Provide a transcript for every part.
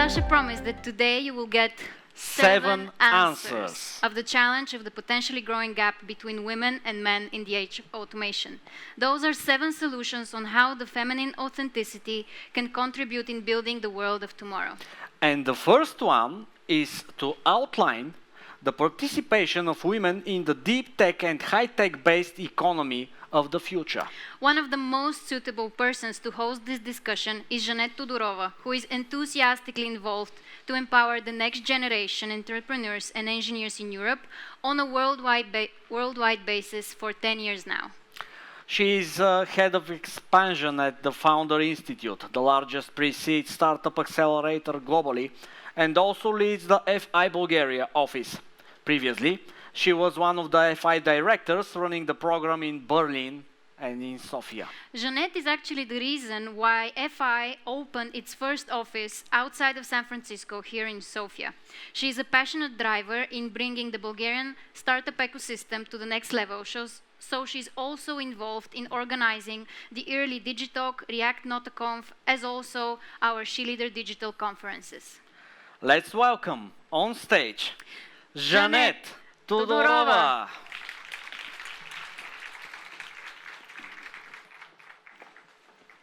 Sasha promised that today you will get 7 answers of the challenge of the potentially growing gap between women and men in the age of automation. Those are 7 solutions on how the feminine authenticity can contribute in building the world of tomorrow. And the first one is to outline the participation of women in the deep tech and high-tech based economy of the future. One of the most suitable persons to host this discussion is Todorova, who is enthusiastically involved to empower the next generation entrepreneurs and engineers in Europe on a worldwide basis for 10 years now. She is head of expansion at the Founder Institute, the largest pre-seed startup accelerator globally, and also leads the FI Bulgaria office. Previously, she was one of the FI directors running the program in Berlin and in Sofia. Jeanette is actually the reason why FI opened its first office outside of San Francisco here in Sofia. She is a passionate driver in bringing the Bulgarian startup ecosystem to the next level. So she's also involved in organizing the early Digitalk, React NotaConf, as also our SHEleader digital conferences. Let's welcome on stage Jeanette Todorova.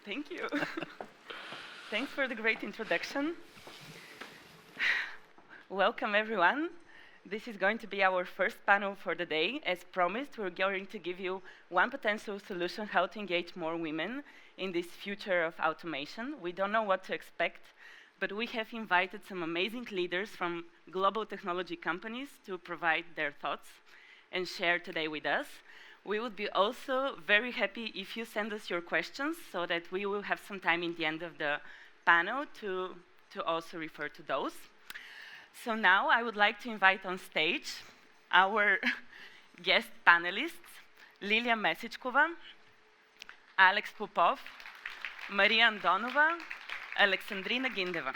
Thank you. Thanks for the great introduction. Welcome, everyone. This is going to be our first panel for the day. As promised, we're going to give you one potential solution how to engage more women in this future of automation. We don't know what to expect, but we have invited some amazing leaders from global technology companies to provide their thoughts and share today with us. We would be also very happy if you send us your questions so that we will have some time in the end of the panel to also refer to those. So now I would like to invite on stage our guest panelists, Lilia Messechkova, Alex Popov, Mariya Andonova, Alexandrina Gindeva.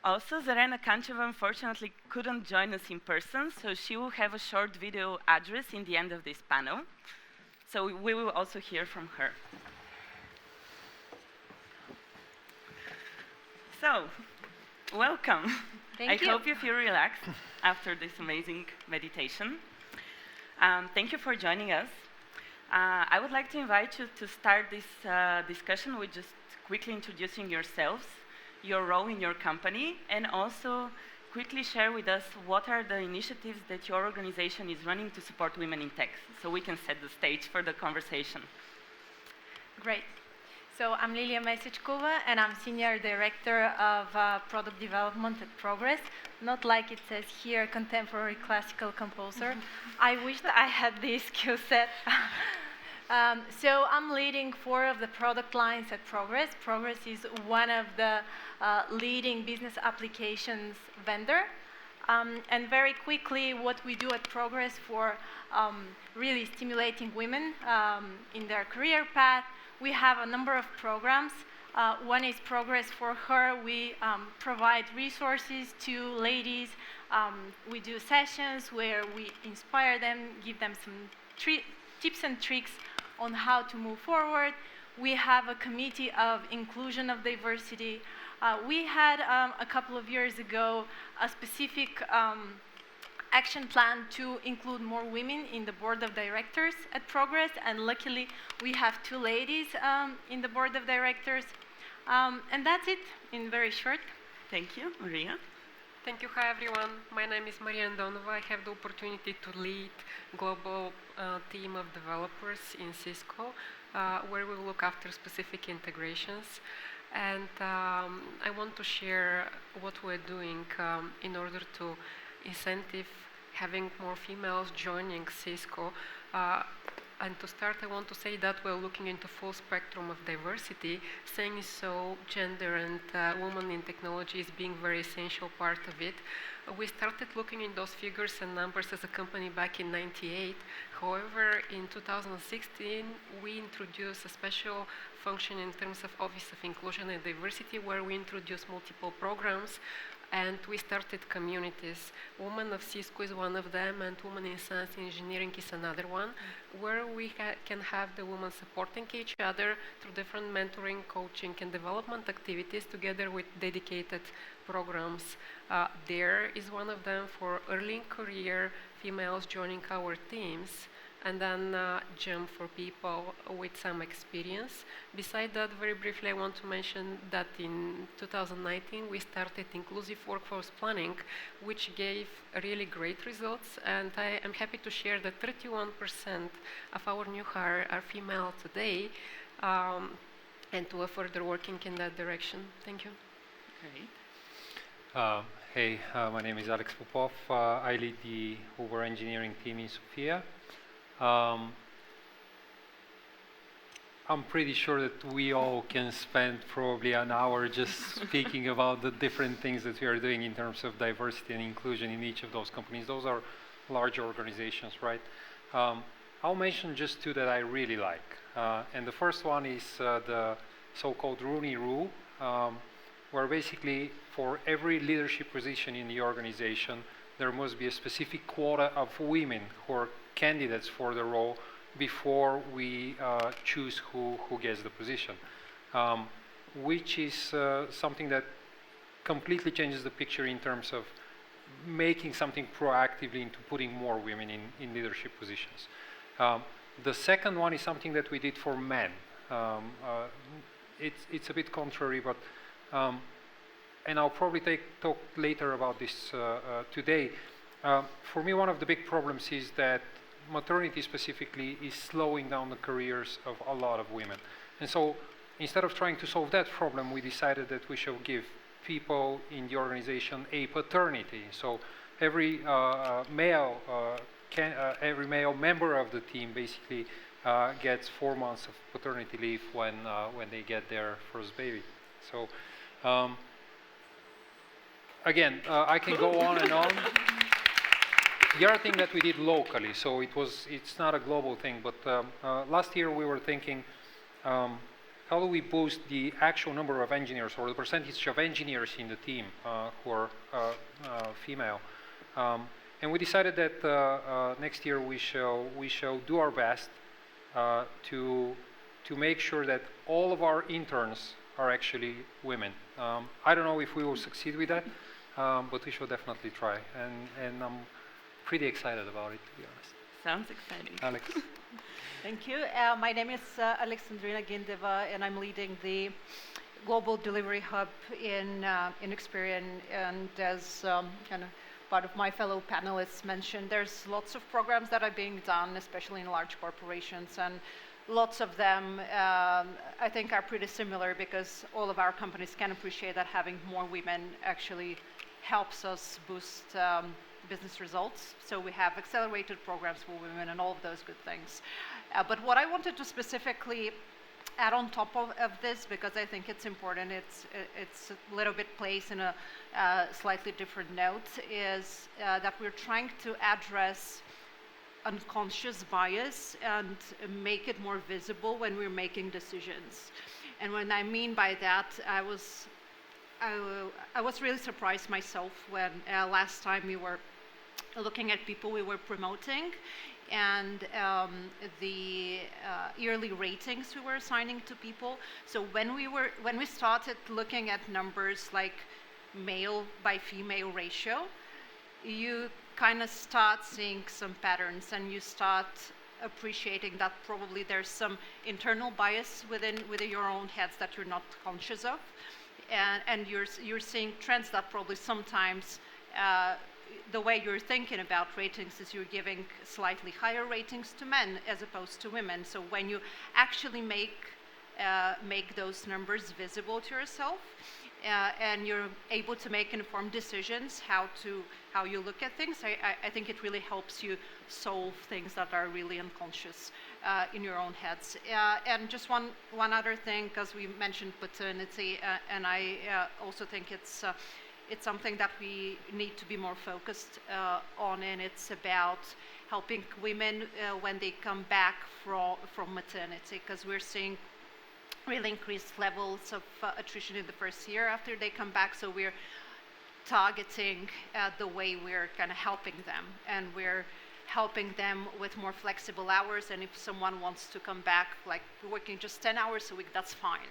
Also, Zarena Kancheva unfortunately couldn't join us in person, so she will have a short video address in the end of this panel. So we will also hear from her. So, welcome. Thank you. I hope you feel relaxed after this amazing meditation. Thank you for joining us. I would like to invite you to start this discussion with just quickly introducing yourselves, your role in your company, and also quickly share with us what are the initiatives that your organization is running to support women in tech, so we can set the stage for the conversation. Great. So I'm Lilia Messechkova, and I'm Senior Director of Product Development at Progress. Not like it says here, contemporary classical composer. I wish that I had this skill set. So I'm leading 4 of the product lines at Progress. Progress is one of the leading business applications vendor. And very quickly, what we do at Progress for really stimulating women in their career path, we have a number of programs. One is Progress for Her. We provide resources to ladies. We do sessions where we inspire them, give them some tips and tricks on how to move forward. We have a committee of inclusion of diversity. We had a couple of years ago a specific action plan to include more women in the board of directors at Progress, and luckily we have 2 ladies in the board of directors. And that's it in very short. Thank you, Mariya. Thank you. Hi, everyone. My name is Mariya Andonova. I have the opportunity to lead global team of developers in Cisco, where we look after specific integrations. And I want to share what we're doing in order to incentive having more females joining Cisco. And to start, I want to say that we're looking into full spectrum of diversity, saying so gender and women in technology is being very essential part of it. We started looking in those figures and numbers as a company back in '98. However, in 2016, we introduced a special function in terms of Office of Inclusion and Diversity, where we introduced multiple programs And we started communities. Women of Cisco is one of them, and Women in Science and Engineering is another one, where we can have the women supporting each other through different mentoring, coaching, and development activities together with dedicated programs. There is one of them for early in career females joining our teams, and then GEM for people with some experience. Beside that, very briefly, I want to mention that in 2019, we started inclusive workforce planning, which gave really great results, and I am happy to share that 31% of our new hire are female today, and we're further working in that direction. Thank you. Great. Hey, my name is Alex Popov. I lead the Uber engineering team in Sofia. I'm pretty sure that we all can spend probably an hour just speaking about the different things that we are doing in terms of diversity and inclusion in each of those companies. Those are large organizations, right? I'll mention just two that I really like. And the first one is the so-called Rooney Rule, where basically for every leadership position in the organization, there must be a specific quota of women who are candidates for the role before we choose who gets the position, which is something that completely changes the picture in terms of making something proactively into putting more women in leadership positions. The second one is something that we did for men. It's a bit contrary, but and I'll probably talk later about this today. For me, one of the big problems is that maternity specifically is slowing down the careers of a lot of women. And so instead of trying to solve that problem, we decided that we should give people in the organization a paternity. So every male member of the team basically gets 4 months of paternity leave when they get their first baby. So again, I can go on and on. The other thing that we did locally, so it's not a global thing, but last year we were thinking, how do we boost the actual number of engineers or the percentage of engineers in the team who are female? And we decided that next year we shall do our best to make sure that all of our interns are actually women. I don't know if we will succeed with that, but we should definitely try. And I'm pretty excited about it, to be honest. Sounds exciting. Alex. Thank you. My name is Alexandrina Gindeva, and I'm leading the Global Delivery Hub in Experian. And as kind of part of my fellow panelists mentioned, there's lots of programs that are being done, especially in large corporations, and lots of them I think are pretty similar because all of our companies can appreciate that having more women actually helps us boost business results. So we have accelerated programs for women and all of those good things. But what I wanted to specifically add on top of this, because I think it's important, it's a little bit placed in a slightly different note, is that we're trying to address unconscious bias and make it more visible when we're making decisions. And what I mean by that, I was really surprised myself when last time we were looking at people we were promoting and the yearly ratings we were assigning to people. So when we started looking at numbers like male by female ratio, you kind of start seeing some patterns and you start appreciating that probably there's some internal bias within your own heads that you're not conscious of, and you're seeing trends that probably sometimes the way you're thinking about ratings is you're giving slightly higher ratings to men as opposed to women. So when you actually make those numbers visible to yourself, and you're able to make informed decisions how you look at things, I think it really helps you solve things that are really unconscious in your own heads. And just one other thing, because we mentioned paternity, and I also think it's something that we need to be more focused on, and it's about helping women when they come back from maternity, because we're seeing really increased levels of attrition in the first year after they come back. So we're targeting the way we're kind of helping them. And we're helping them with more flexible hours. And if someone wants to come back, like working just 10 hours a week, that's fine.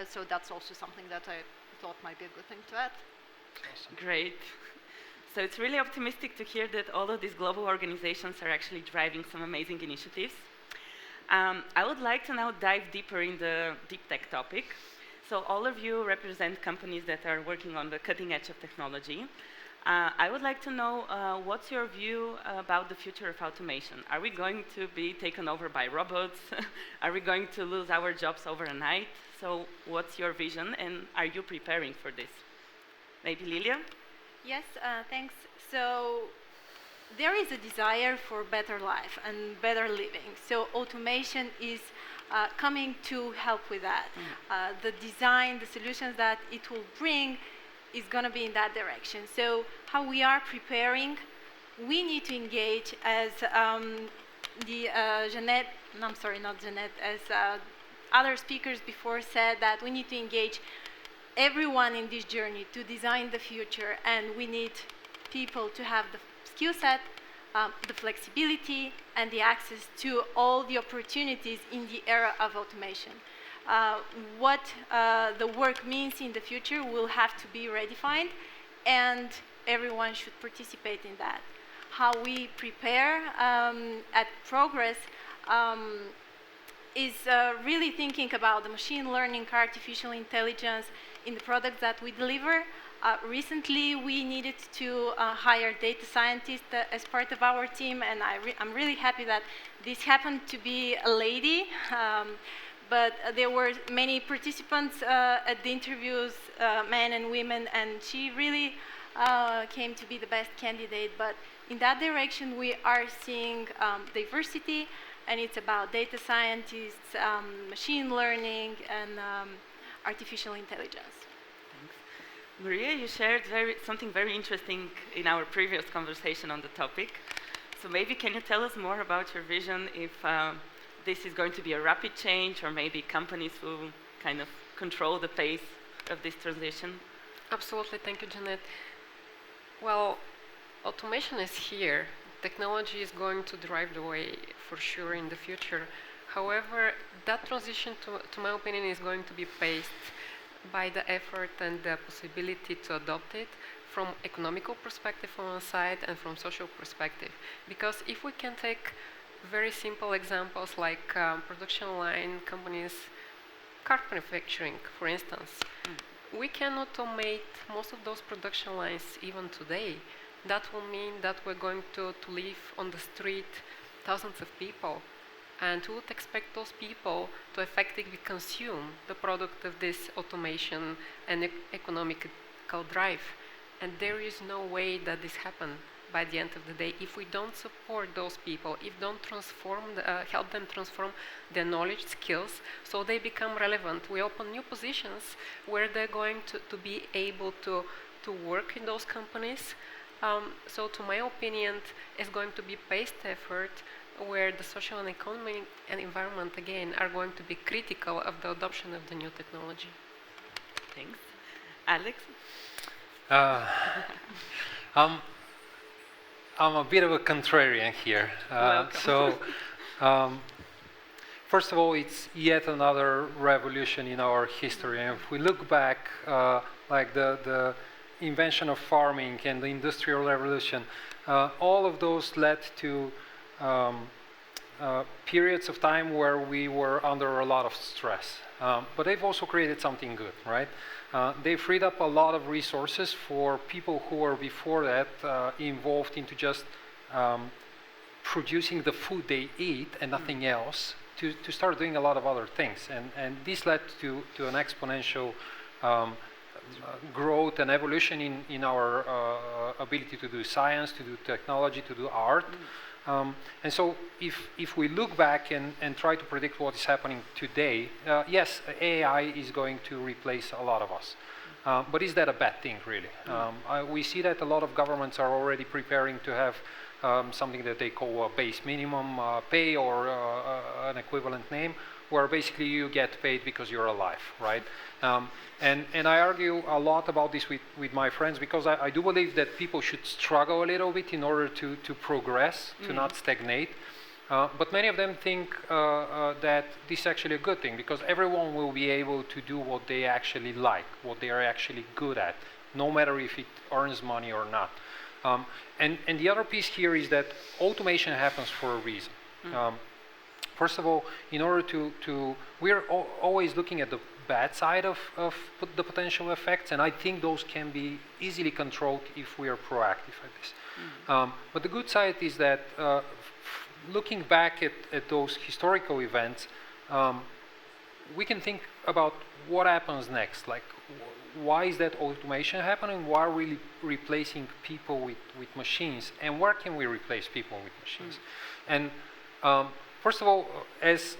So that's also something that I thought might be a good thing to add. Awesome. Great. So it's really optimistic to hear that all of these global organizations are actually driving some amazing initiatives. I would like to now dive deeper in the deep tech topic. So all of you represent companies that are working on the cutting edge of technology. I would like to know what's your view about the future of automation? Are we going to be taken over by robots? Are we going to lose our jobs overnight? So what's your vision, and are you preparing for this? Maybe Lilia? Yes, thanks. So there is a desire for better life and better living. So automation is coming to help with that. The design, the solutions that it will bring is going to be in that direction. So how we are preparing, we need to engage as other speakers before said, that we need to engage everyone in this journey to design the future, and we need people to have the skill set, the flexibility, and the access to all the opportunities in the era of automation. What the work means in the future will have to be redefined, and everyone should participate in that. How we prepare at Progress is really thinking about the machine learning, artificial intelligence in the products that we deliver. Recently, we needed to hire data scientists as part of our team, and I'm really happy that this happened to be a lady. But there were many participants at the interviews, men and women, and she really came to be the best candidate. But in that direction, we are seeing diversity, and it's about data scientists, machine learning, and artificial intelligence. Thanks. Mariya, you shared something very interesting in our previous conversation on the topic. So maybe can you tell us more about your vision if this is going to be a rapid change, or maybe companies will kind of control the pace of this transition? Absolutely, thank you, Janet. Well, automation is here. Technology is going to drive the way for sure in the future. However, that transition, to my opinion, is going to be paced by the effort and the possibility to adopt it from economical perspective on one side and from social perspective. Because if we can take very simple examples like production line companies, car manufacturing, for instance, we can automate most of those production lines even today. That will mean that we're going to live on the street thousands of people, and we would expect those people to effectively consume the product of this automation and economical drive. And there is no way that this happens by the end of the day if we don't support those people, if don't help them transform their knowledge, skills, so they become relevant. We open new positions where they're going to be able to work in those companies. So to my opinion, it's going to be paced effort where the social and economic and environment, again, are going to be critical of the adoption of the new technology. Thanks. Alex? I'm a bit of a contrarian here. First of all, it's yet another revolution in our history. And if we look back, like the invention of farming and the Industrial Revolution, all of those led to periods of time where we were under a lot of stress. But they've also created something good, right? They freed up a lot of resources for people who were before that involved into just producing the food they eat and nothing else, to start doing a lot of other things. And this led to an exponential growth and evolution in our ability to do science, to do technology, to do art. And so if we look back and try to predict what is happening today, yes, AI is going to replace a lot of us. But is that a bad thing, really? We see that a lot of governments are already preparing to have something that they call a base minimum pay, or an equivalent name, where basically you get paid because you're alive, right? And I argue a lot about this with my friends, because I do believe that people should struggle a little bit in order to progress, to not stagnate. But many of them think that this is actually a good thing, because everyone will be able to do what they actually like, what they are actually good at, no matter if it earns money or not. And the other piece here is that automation happens for a reason. First of all, in order we're always looking at the bad side of the potential effects, and I think those can be easily controlled if we are proactive at this. But the good side is that looking back at those historical events, we can think about what happens next. Like, why is that automation happening? Why are we replacing people with machines? And where can we replace people with machines? And first of all, as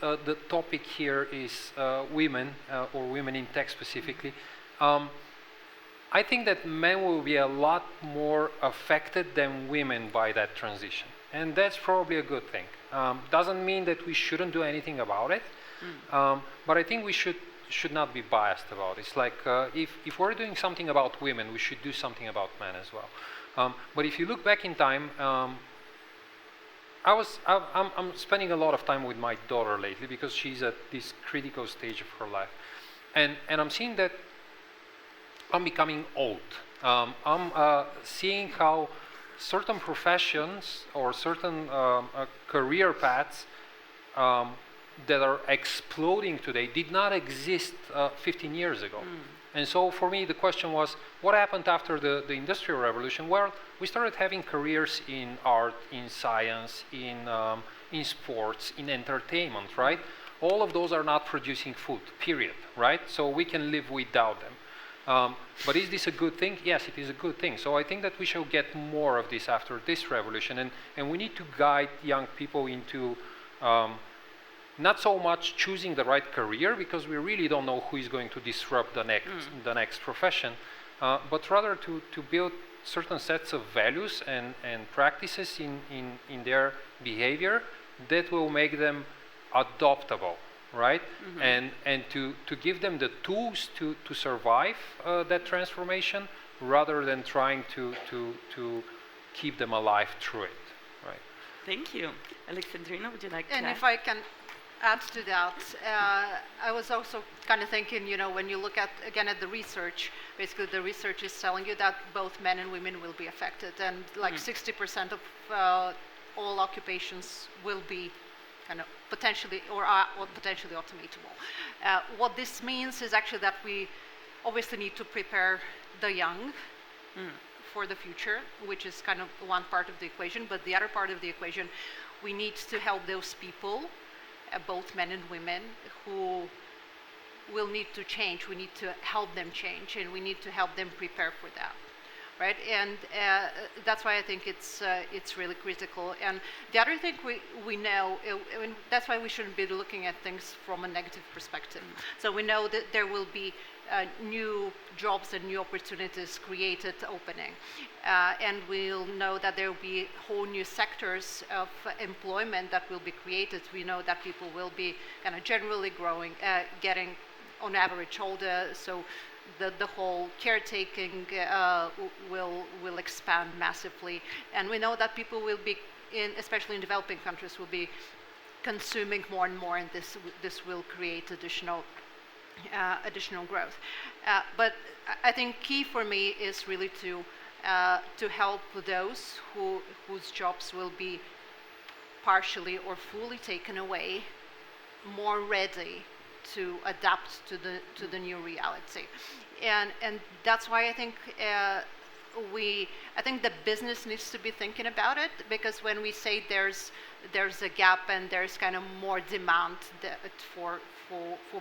the topic here is women, or women in tech specifically, I think that men will be a lot more affected than women by that transition. And that's probably a good thing. Doesn't mean that we shouldn't do anything about it, but I think we should not be biased about it. It's like if we're doing something about women, we should do something about men as well. But if you look back in time, I'm spending a lot of time with my daughter lately, because she's at this critical stage of her life, and I'm seeing that I'm becoming old. I'm seeing how certain professions or certain career paths that are exploding today did not exist 15 years ago. And so for me, the question was, what happened after the Industrial Revolution? Well, we started having careers in art, in science, in sports, in entertainment, right? All of those are not producing food, period, right? So we can live without them. But is this a good thing? Yes, it is a good thing. So I think that we shall get more of this after this revolution, and we need to guide young people into not so much choosing the right career, because we really don't know who is going to disrupt the next profession, but rather to build certain sets of values and practices in their behavior that will make them adoptable, right? And to give them the tools to survive that transformation, rather than trying to keep them alive through it, right? Thank you. Alexandrina, would you like to And add? if I can add to that, I was also kind of thinking, when you look at the research, basically the research is telling you that both men and women will be affected, and like 60% of all occupations will be kind of potentially or potentially automatable. What this means is actually that we obviously need to prepare the young for the future, which is kind of one part of the equation, but the other part of the equation, we need to help those people, both men and women, who will need to change. We need to help them change, and we need to help them prepare for that, right? And that's why I think it's really critical. And the other thing we know, that's why we shouldn't be looking at things from a negative perspective. So we know that there will be new jobs and new opportunities created, opening. And we'll know that there will be whole new sectors of employment that will be created. We know that people will be kind of generally growing, getting on average older, so the whole caretaking will expand massively. And we know that people will be, especially in developing countries, will be consuming more and more, and this will create additional growth. But I think key for me is really to help those whose jobs will be partially or fully taken away, more ready to adapt to the new reality. And that's why I think I think the business needs to be thinking about it, because when we say there's a gap and there's kind of more demand for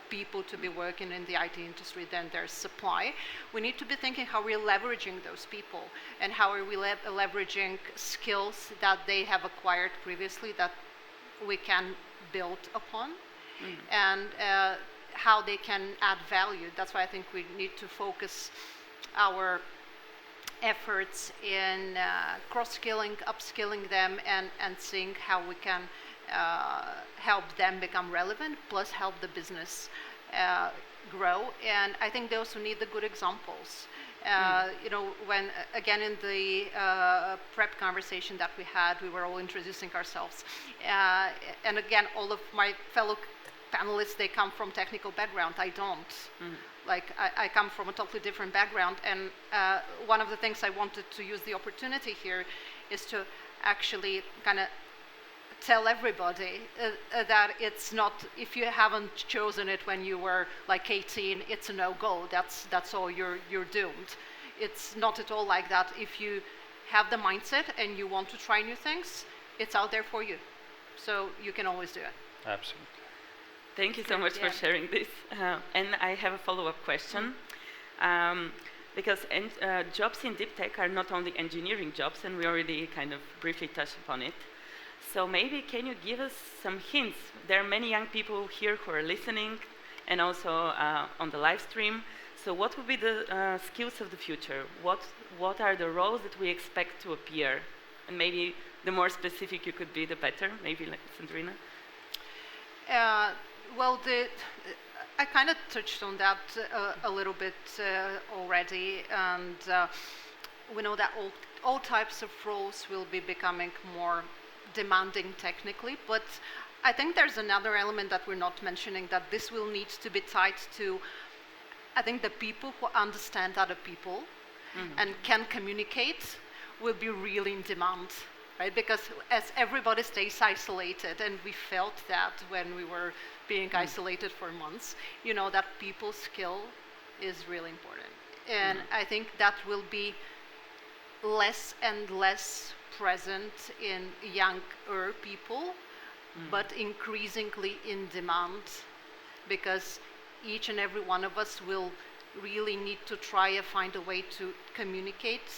people to be working in the IT industry than there's supply, we need to be thinking how we're leveraging those people, and how are we leveraging skills that they have acquired previously that we can build upon, and how they can add value. That's why I think we need to focus our efforts in cross-skilling, upskilling them, and seeing how we can help them become relevant, plus help the business grow. And I think they also need the good examples. You know, when, again, in the prep conversation that we had, we were all introducing ourselves. And again, all of my fellow panelists, they come from technical background. I don't. Like, I come from a totally different background. And one of the things I wanted to use the opportunity here is to actually kind of tell everybody that it's not, if you haven't chosen it when you were like 18, it's a no-go. That's all, you're doomed. It's not at all like that. If you have the mindset and you want to try new things, it's out there for you. So you can always do it. Absolutely. Thank you so much for sharing this. And I have a follow-up question. Because jobs in deep tech are not only engineering jobs, and we already kind of briefly touched upon it. So maybe can you give us some hints? There are many young people here who are listening and also on the live stream. So what would be the skills of the future? What are the roles that we expect to appear? And maybe the more specific you could be, the better. Maybe like Alexandrina? Well, I kind of touched on that a little bit already. And we know that all types of roles will be becoming more demanding technically, but I think there's another element that we're not mentioning, that this will need to be tied to, I think, the people who understand other people and can communicate will be really in demand, right? Because as everybody stays isolated, and we felt that when we were being isolated for months, you know, that people skill is really important. And I think that will be less and less present in younger people, but increasingly in demand, because each and every one of us will really need to try and find a way to communicate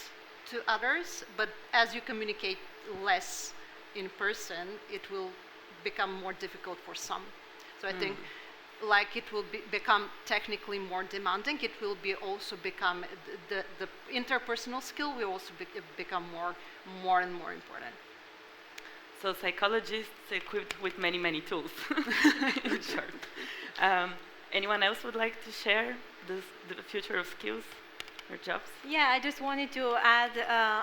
to others. But as you communicate less in person, it will become more difficult for some. So I think, like it will become technically more demanding, it will be also become, the interpersonal skill will also become more and more important. So psychologists equipped with many, many tools, in short. Anyone else would like to share the future of skills or jobs? Yeah, I just wanted to add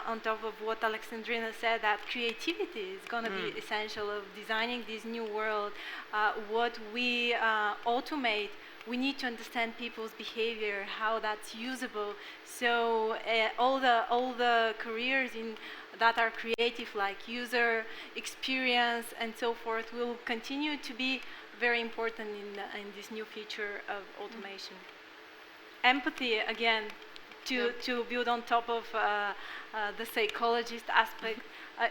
on top of what Alexandrina said, that creativity is going to be essential of designing this new world. What we automate, we need to understand people's behavior, how that's usable. So all the careers that are creative, like user experience and so forth, will continue to be very important in this new future of automation. Empathy, again, to build on top of the psychologist aspect,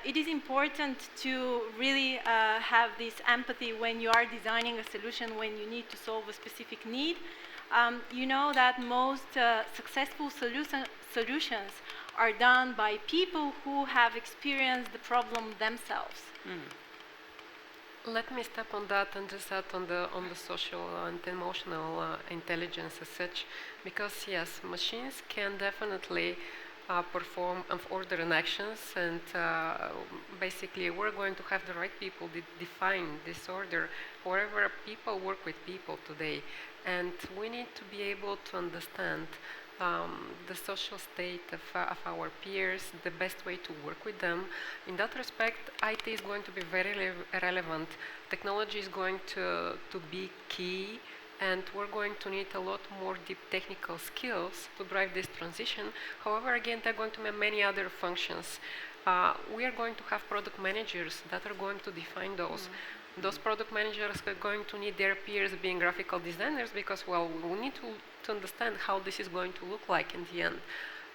it is important to really have this empathy when you are designing a solution, when you need to solve a specific need. You know that most successful solutions are done by people who have experienced the problem themselves. Let me step on that and just add on the social and emotional intelligence as such, because yes, machines can definitely perform order actions, and basically we're going to have the right people define this order. However, people work with people today, and we need to be able to understand the social state of our peers, the best way to work with them. In that respect, IT is going to be very relevant. Technology is going to be key, and we're going to need a lot more deep technical skills to drive this transition. However, again, there are going to be many other functions. We are going to have product managers that are going to define those. Those product managers are going to need their peers being graphical designers, because, well, we need to understand how this is going to look like in the end.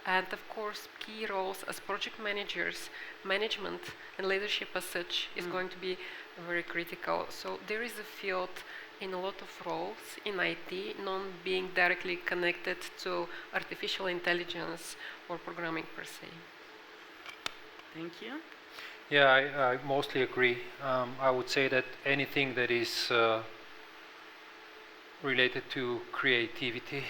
And of course, key roles as project managers, management and leadership as such is going to be very critical. So there is a field in a lot of roles in IT, not being directly connected to artificial intelligence or programming per se. Thank you. Yeah, I mostly agree. I would say that anything that is related to creativity,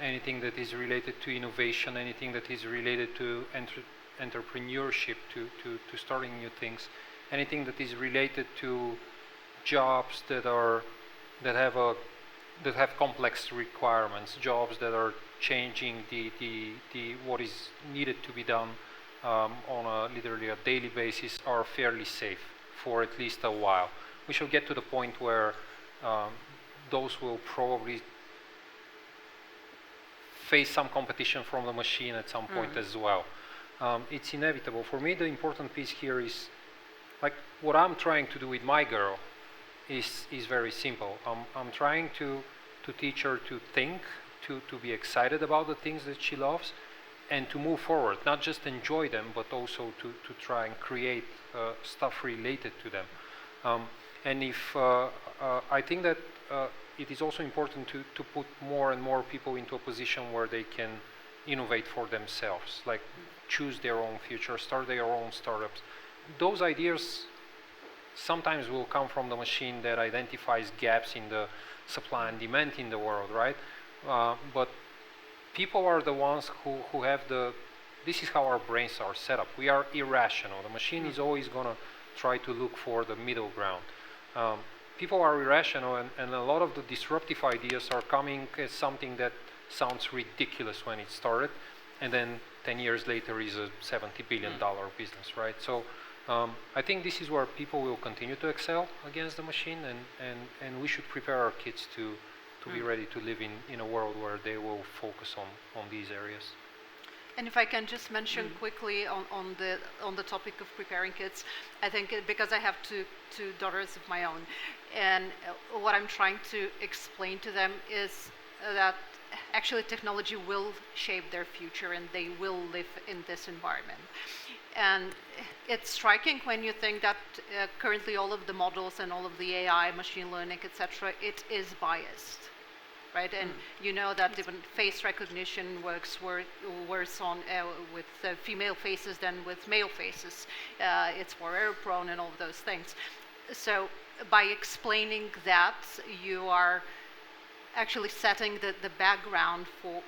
anything that is related to innovation, anything that is related to entrepreneurship, to starting new things, anything that is related to jobs that have complex requirements, jobs that are changing what is needed to be done on literally a daily basis are fairly safe for at least a while. We shall get to the point where those will probably face some competition from the machine at some point as well. It's inevitable. For me, the important piece here is, like, what I'm trying to do with my girl is very simple. I'm trying to teach her to think, to be excited about the things that she loves, and to move forward, not just enjoy them, but also to try and create stuff related to them. And if I think that it is also important to put more and more people into a position where they can innovate for themselves, like choose their own future, start their own startups. Those ideas sometimes will come from the machine that identifies gaps in the supply and demand in the world, right? But people are the ones who have this is how our brains are set up. We are irrational. The machine is always going to try to look for the middle ground. People are irrational, and a lot of the disruptive ideas are coming as something that sounds ridiculous when it started, and then 10 years later is a $70 billion business, right? So I think this is where people will continue to excel against the machine, and we should prepare our kids to be ready to live in a world where they will focus on these areas. And if I can just mention quickly on the topic of preparing kids, I think because I have two daughters of my own, and what I'm trying to explain to them is that actually technology will shape their future and they will live in this environment. And it's striking when you think that currently all of the models and all of the AI, machine learning, etc., it is biased. Right, and you know that even face recognition works worse on with female faces than with male faces. It's more error prone and all of those things. So by explaining that, you are actually setting the background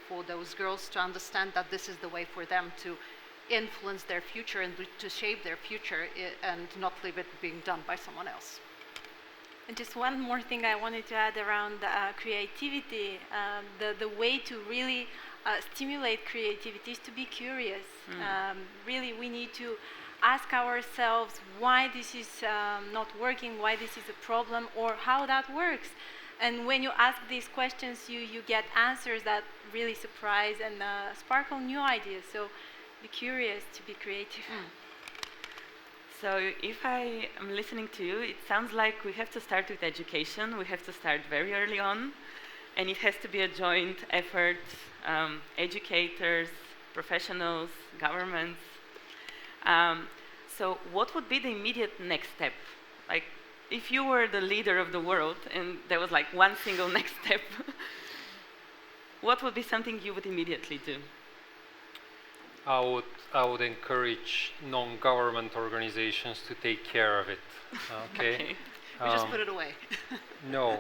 for those girls to understand that this is the way for them to influence their future and to shape their future and not leave it being done by someone else. And just one more thing I wanted to add around creativity. The way to really stimulate creativity is to be curious. Really, we need to ask ourselves why this is not working, why this is a problem, or how that works. And when you ask these questions, you get answers that really surprise and sparkle new ideas. So be curious to be creative. So if I am listening to you, it sounds like we have to start with education. We have to start very early on, and it has to be a joint effort, educators, professionals, governments. So what would be the immediate next step? Like, if you were the leader of the world and there was like one single next step, what would be something you would immediately do? I would encourage non-government organizations to take care of it. Okay. We just put it away. No,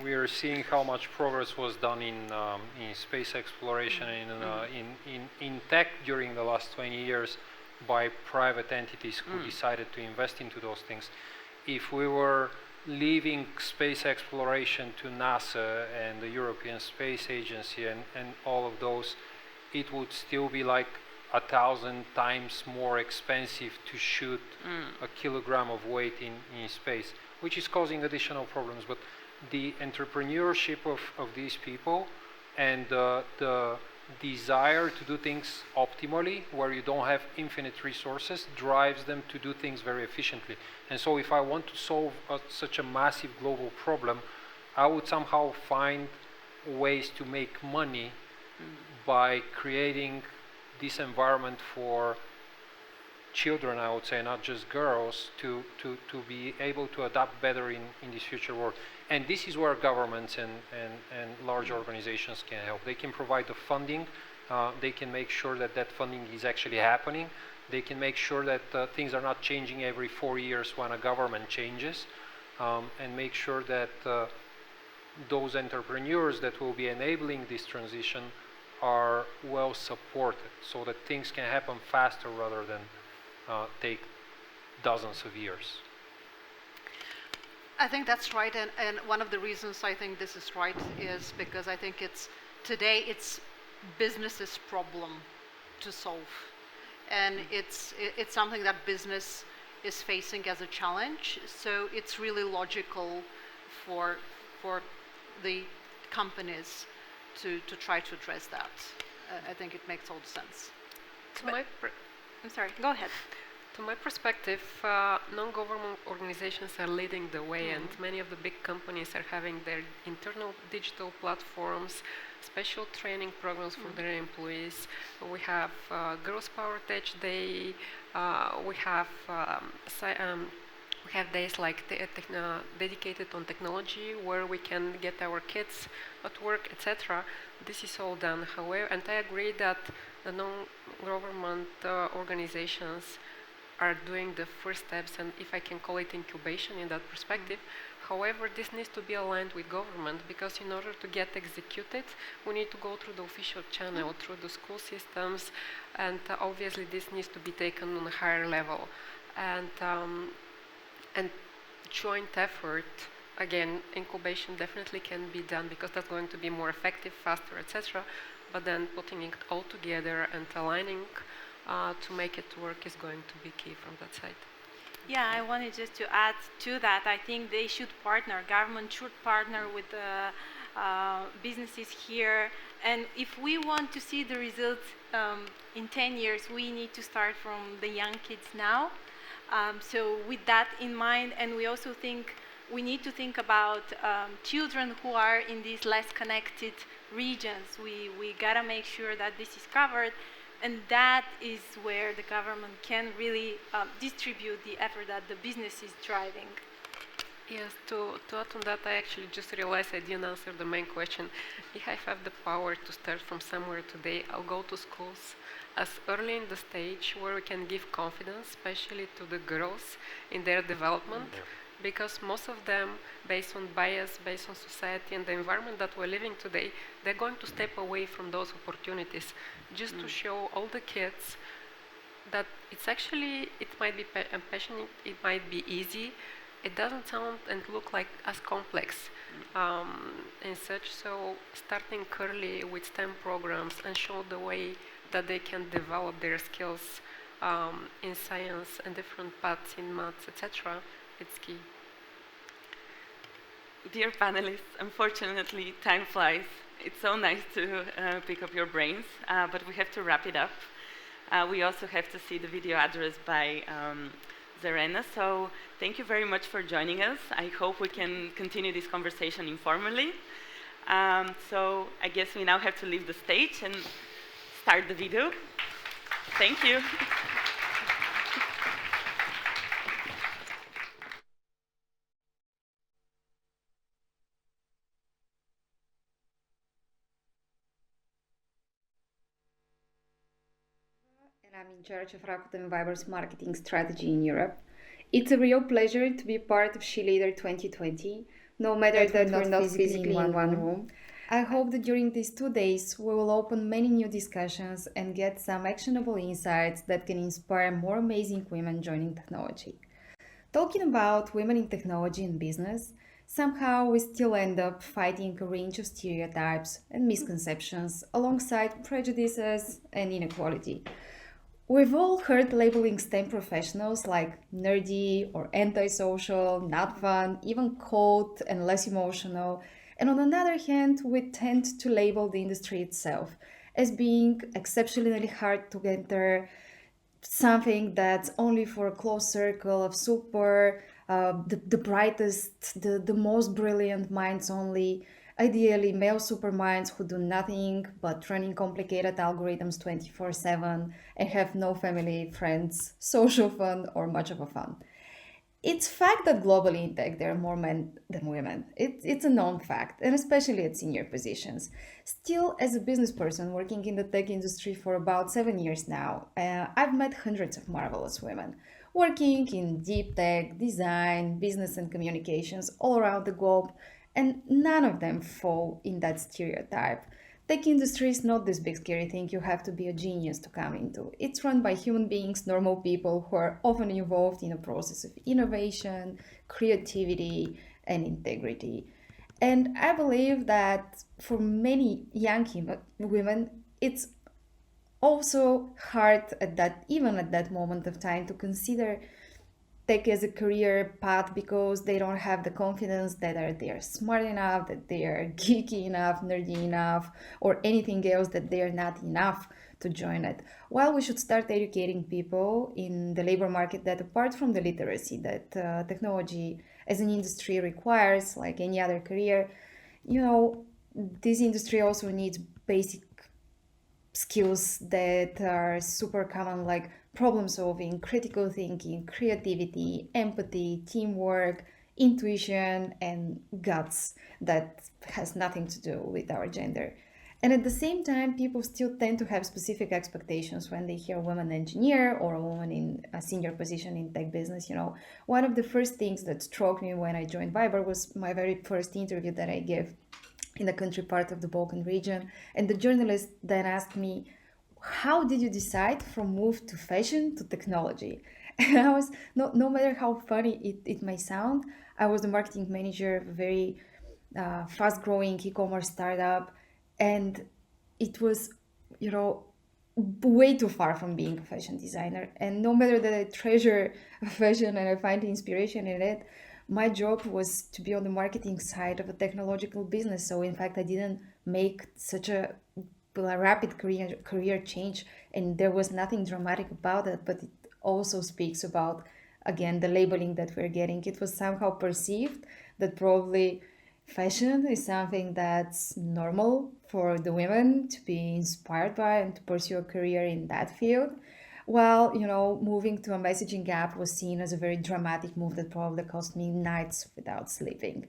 we are seeing how much progress was done in space exploration in tech during the last 20 years by private entities who decided to invest into those things. If we were leaving space exploration to NASA and the European Space Agency and all of those, it would still be like 1,000 times more expensive to shoot a kilogram of weight in space, which is causing additional problems. But the entrepreneurship of these people and the desire to do things optimally, where you don't have infinite resources, drives them to do things very efficiently. And so if I want to solve such a massive global problem, I would somehow find ways to make money by creating this environment for children, I would say, not just girls, to be able to adapt better in this future world. And this is where governments and large organizations can help. They can provide the funding. They can make sure that funding is actually happening. They can make sure that things are not changing every 4 years when a government changes, and make sure that those entrepreneurs that will be enabling this transition are well supported, so that things can happen faster rather than take dozens of years. I think that's right, and one of the reasons I think this is right is because I think today it's business's problem to solve, and it's something that business is facing as a challenge. So it's really logical for the companies to try to address that. I think it makes all the sense. I'm sorry, go ahead. To my perspective, non-government organizations are leading the way, and many of the big companies are having their internal digital platforms, special training programs for their employees. We have Girls Power Tech Day. We have days like dedicated on technology, where we can get our kids at work, etc. This is all done. However, and I agree that the non-government organizations are doing the first steps, and if I can call it incubation in that perspective. However, this needs to be aligned with government, because in order to get executed, we need to go through the official channel, through the school systems, and obviously this needs to be taken on a higher level. And joint effort, again, incubation definitely can be done, because that's going to be more effective, faster, etc. But then putting it all together and aligning to make it work is going to be key from that side. Yeah, I wanted just to add to that. I think they should partner, government should partner with businesses here. And if we want to see the results in 10 years, we need to start from the young kids now. So with that in mind, and we also think we need to think about children who are in these less connected regions. We gotta make sure that this is covered. And that is where the government can really distribute the effort that the business is driving. Yes, to add on that, I actually just realized I didn't answer the main question. If I have the power to start from somewhere today, I'll go to schools as early in the stage where we can give confidence, especially to the girls in their development, because most of them, based on bias, based on society and the environment that we're living today, they're going to step away from those opportunities, just to show all the kids that it's actually, it might be passionate, it might be easy, it doesn't sound and look like as complex and such. So starting early with STEM programs and show the way that they can develop their skills in science and different paths in maths, etc. It's key. Dear panelists, unfortunately, time flies. It's so nice to pick up your brains, but we have to wrap it up. We also have to see the video address by Zarena. So thank you very much for joining us. I hope we can continue this conversation informally. So I guess we now have to leave the stage and start the video. Thank you. I'm in charge of Rakuten Viber's marketing strategy in Europe. It's a real pleasure to be part of SHEleader 2020, no matter that we're not physically in one room. I hope that during these 2 days we will open many new discussions and get some actionable insights that can inspire more amazing women joining technology. Talking about women in technology and business, somehow we still end up fighting a range of stereotypes and misconceptions alongside prejudices and inequality. We've all heard labeling STEM professionals like nerdy or antisocial, not fun, even cold and less emotional. And on the other hand, we tend to label the industry itself as being exceptionally hard to enter, something that's only for a close circle of the brightest, the most brilliant minds only. Ideally, male superminds who do nothing but running complicated algorithms 24/7 and have no family, friends, social fun, or much of a fun. It's fact that globally in tech there are more men than women. It's a known fact, and especially at senior positions. Still, as a business person working in the tech industry for about 7 years now, I've met hundreds of marvelous women working in deep tech, design, business and communications all around the globe, and none of them fall in that stereotype. Tech industry is not this big scary thing you have to be a genius to come into. It's run by human beings, normal people who are often involved in a process of innovation, creativity, and integrity. And I believe that for many young women, it's also hard at that, even at that moment of time, to consider tech as a career path because they don't have the confidence that they are smart enough, that they are geeky enough, nerdy enough, or anything else, that they are not enough to join it. While we should start educating people in the labor market that apart from the literacy that technology as an industry requires, like any other career, this industry also needs basic skills that are super common, like problem solving, critical thinking, creativity, empathy, teamwork, intuition, and guts that has nothing to do with our gender. And at the same time, people still tend to have specific expectations when they hear woman engineer or a woman in a senior position in tech business. One of the first things that struck me when I joined Viber was my very first interview that I gave in the country part of the Balkan region. And the journalist then asked me, how did you decide from move to fashion to technology? And I was, no matter how funny it may sound, I was the marketing manager of a very fast growing e-commerce startup. And it was, way too far from being a fashion designer. And no matter that I treasure fashion and I find inspiration in it, my job was to be on the marketing side of a technological business. So in fact, I didn't make such a rapid career change, and there was nothing dramatic about it, but it also speaks about, again, the labeling that we're getting. It was somehow perceived that probably fashion is something that's normal for the women to be inspired by and to pursue a career in that field. While, moving to a messaging app was seen as a very dramatic move that probably cost me nights without sleeping.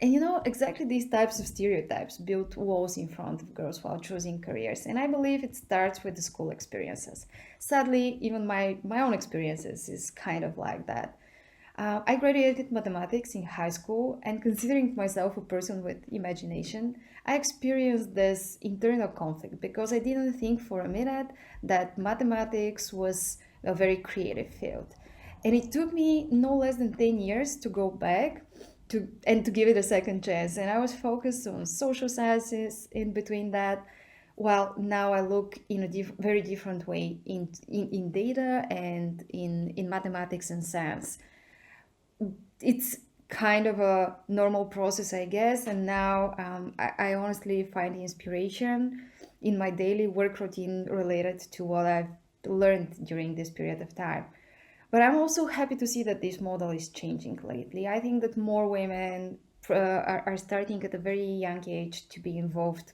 And exactly these types of stereotypes built walls in front of girls while choosing careers. And I believe it starts with the school experiences. Sadly, even my own experiences is kind of like that. I graduated mathematics in high school, and considering myself a person with imagination, I experienced this internal conflict because I didn't think for a minute that mathematics was a very creative field. And it took me no less than 10 years to go back to give it a second chance. And I was focused on social sciences in between that. Well, now I look in a very different way in data and in mathematics and science. It's kind of a normal process, I guess. And now I honestly find inspiration in my daily work routine related to what I've learned during this period of time. But I'm also happy to see that this model is changing lately. I think that more women are starting at a very young age to be involved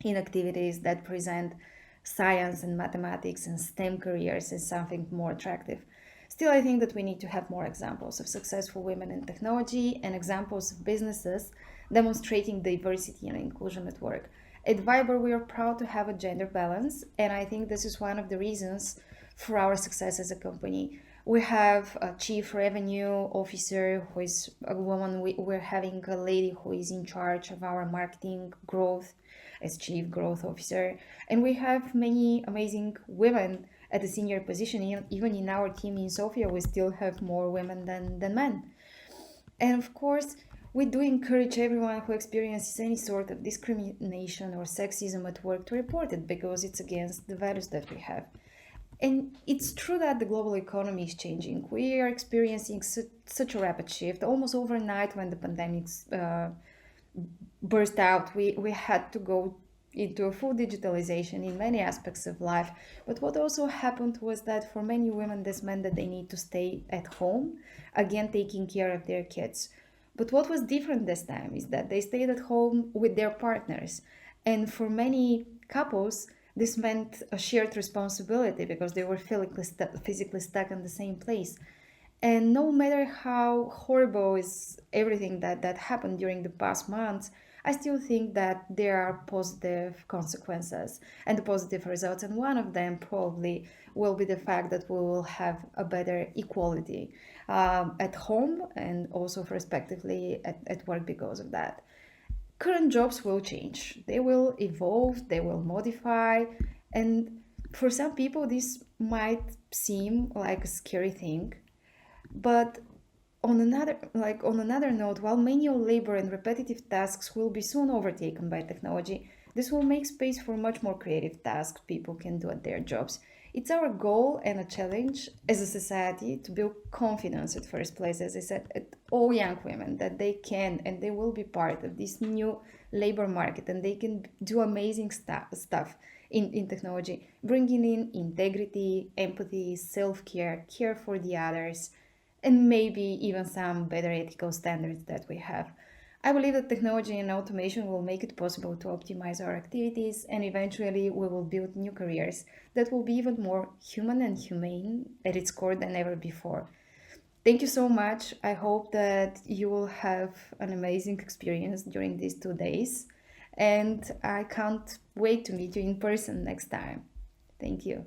in activities that present science and mathematics and STEM careers as something more attractive. Still, I think that we need to have more examples of successful women in technology and examples of businesses demonstrating diversity and inclusion at work. At Viber, we are proud to have a gender balance, and I think this is one of the reasons for our success as a company. We have a chief revenue officer who is a woman. We're having a lady who is in charge of our marketing growth as chief growth officer. And we have many amazing women at a senior position. Even in our team in Sofia, we still have more women than men. And of course, we do encourage everyone who experiences any sort of discrimination or sexism at work to report it, because it's against the values that we have. And it's true that the global economy is changing. We are experiencing such a rapid shift. Almost overnight, when the pandemic burst out, we had to go into a full digitalization in many aspects of life. But what also happened was that for many women, this meant that they need to stay at home, again, taking care of their kids. But what was different this time is that they stayed at home with their partners. And for many couples, this meant a shared responsibility because they were physically stuck in the same place. And no matter how horrible is everything that happened during the past months, I still think that there are positive consequences and positive results. And one of them probably will be the fact that we will have a better equality at home and also respectively at work because of that. current jobs will change. They will evolve, they will modify, and for some people this might seem like a scary thing. But on another note, while manual labor and repetitive tasks will be soon overtaken by technology, this will make space for much more creative tasks people can do at their jobs. It's our goal and a challenge as a society to build confidence at first place, as I said, at all young women, that they can and they will be part of this new labor market and they can do amazing stuff in technology, bringing in integrity, empathy, self-care, care for the others, and maybe even some better ethical standards that we have. I believe that technology and automation will make it possible to optimize our activities, and eventually we will build new careers that will be even more human and humane at its core than ever before. Thank you so much. I hope that you will have an amazing experience during these 2 days, and I can't wait to meet you in person next time. Thank you.